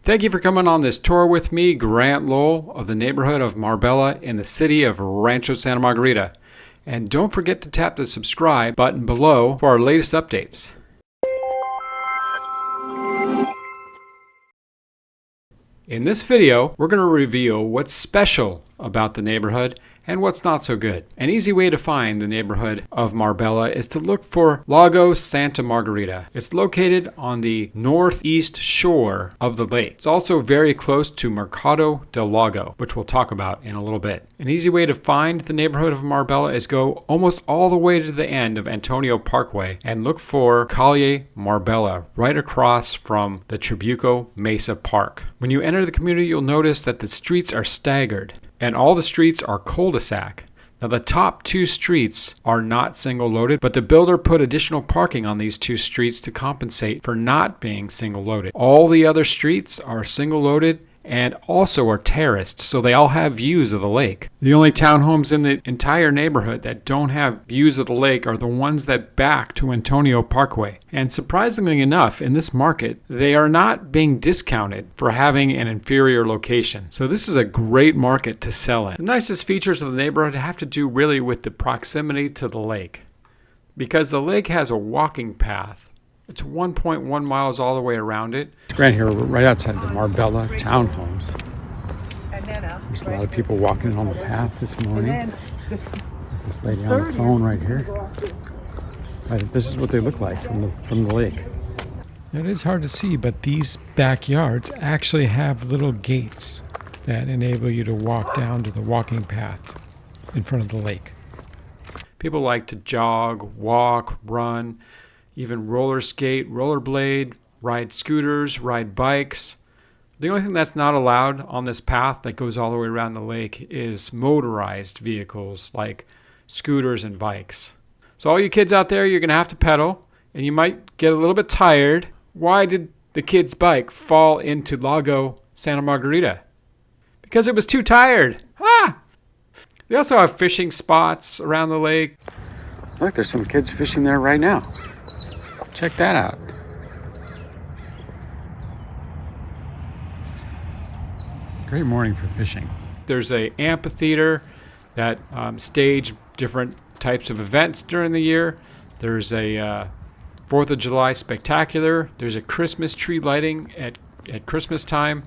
Thank you for coming on this tour with me, Grant Lowell, of the neighborhood of Marbella in the city of Rancho Santa Margarita. And don't forget to tap the subscribe button below for our latest updates. In this video, we're going to reveal what's special about the neighborhood and what's not so good. An easy way to find the neighborhood of Marbella is to look for Lake Santa Margarita. It's located on the northeast shore of the lake. It's also very close to Mercado del Lago, which we'll talk about in a little bit. An easy way to find the neighborhood of Marbella is go almost all the way to the end of Antonio Parkway and look for Calle Marbella right across from the Trabuco Mesa Park. When you enter the community, you'll notice that the streets are staggered. And all the streets are cul-de-sac. Now the top two streets are not single-loaded, but the builder put additional parking on these two streets to compensate for not being single-loaded. All the other streets are single-loaded and also are terraced, so they all have views of the lake. The only townhomes in the entire neighborhood that don't have views of the lake are the ones that back to Antonio Parkway. And surprisingly enough, in this market, they are not being discounted for having an inferior location. So this is a great market to sell in. The nicest features of the neighborhood have to do really with the proximity to the lake. Because the lake has a walking path. It's 1.1 miles all the way around it. Right here, we're right outside the Marbella townhomes. There's a lot of people walking on the path this morning. This lady on the phone right here. Right, this is what they look like from the lake. It is hard to see, but these backyards actually have little gates that enable you to walk down to the walking path in front of the lake. People like to jog, walk, run, even roller skate, rollerblade, ride scooters, ride bikes. The only thing that's not allowed on this path that goes all the way around the lake is motorized vehicles like scooters and bikes. So all you kids out there, you're going to have to pedal, and you might get a little bit tired. Why did the kid's bike fall into Lake Santa Margarita? Because it was too tired. They also have fishing spots around the lake. Look, there's some kids fishing there right now. Check that out. Great morning for fishing. There's an amphitheater that stage different types of events during the year. There's a 4th of July spectacular. There's a Christmas tree lighting at Christmas time.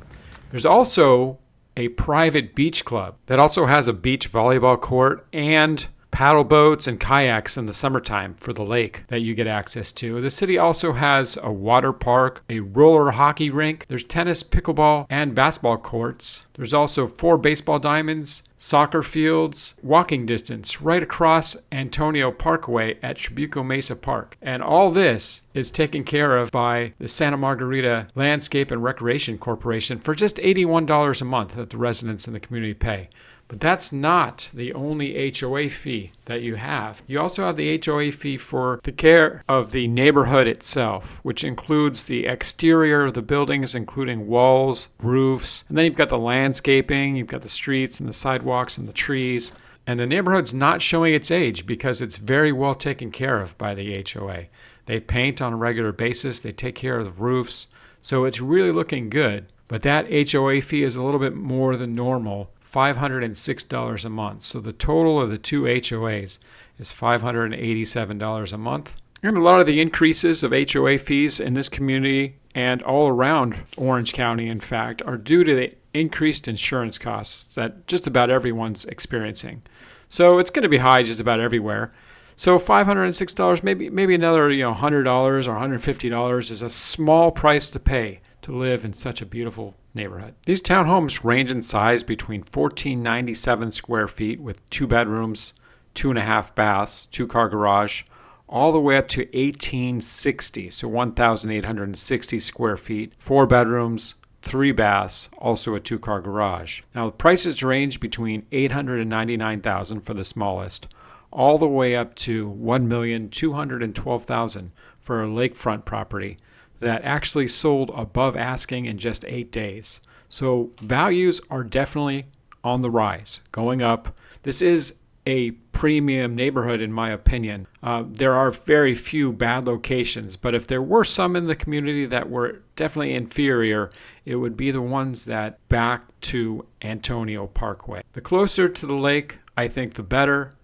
There's also a private beach club that also has a beach volleyball court and paddle boats and kayaks in the summertime for the lake that you get access to. The city also has a water park, a roller hockey rink. There's tennis, pickleball, and basketball courts. There's also 4 baseball diamonds, soccer fields, walking distance right across Antonio Parkway at Trabuco Mesa Park. And all this is taken care of by the Santa Margarita Landscape and Recreation Corporation for just $81 a month that the residents in the community pay. But that's not the only HOA fee that you have. You also have the HOA fee for the care of the neighborhood itself, which includes the exterior of the buildings, including walls, roofs, and then you've got the landscaping, you've got the streets and the sidewalks and the trees. And the neighborhood's not showing its age because it's very well taken care of by the HOA. They paint on a regular basis, they take care of the roofs, so it's really looking good. But that HOA fee is a little bit more than normal. $506 a month. So the total of the two HOAs is $587 a month. And a lot of the increases of HOA fees in this community and all around Orange County, in fact, are due to the increased insurance costs that just about everyone's experiencing. So it's going to be high just about everywhere. So $506, maybe another $100 or $150 is a small price to pay to live in such a beautiful neighborhood. These townhomes range in size between 1,497 square feet with 2 bedrooms, 2.5 baths, 2-car garage, all the way up to 1,860, so 1,860 square feet, 4 bedrooms, 3 baths, also a 2-car garage. Now the prices range between $899,000 for the smallest, all the way up to $1,212,000 for a lakefront property that actually sold above asking in just 8 days. So values are definitely on the rise, going up. This is a premium neighborhood in my opinion. There are very few bad locations, but if there were some in the community that were definitely inferior, it would be the ones that back to Antonio Parkway. The closer to the lake, I think the better.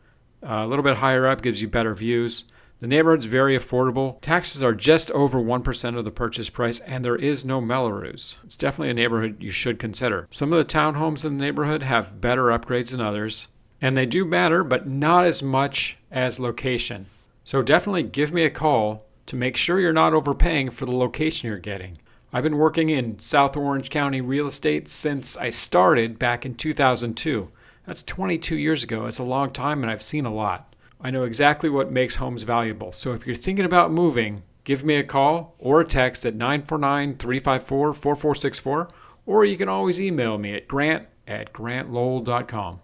A little bit higher up gives you better views. The neighborhood's very affordable. Taxes are just over 1% of the purchase price, and there is no Melrose. It's definitely a neighborhood you should consider. Some of the townhomes in the neighborhood have better upgrades than others, and they do matter, but not as much as location. So definitely give me a call to make sure you're not overpaying for the location you're getting. I've been working in South Orange County real estate since I started back in 2002. That's 22 years ago. It's a long time, and I've seen a lot. I know exactly what makes homes valuable. So if you're thinking about moving, give me a call or a text at 949-354-4464, or you can always email me at grant@grantlowell.com.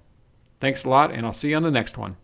Thanks a lot, and I'll see you on the next one.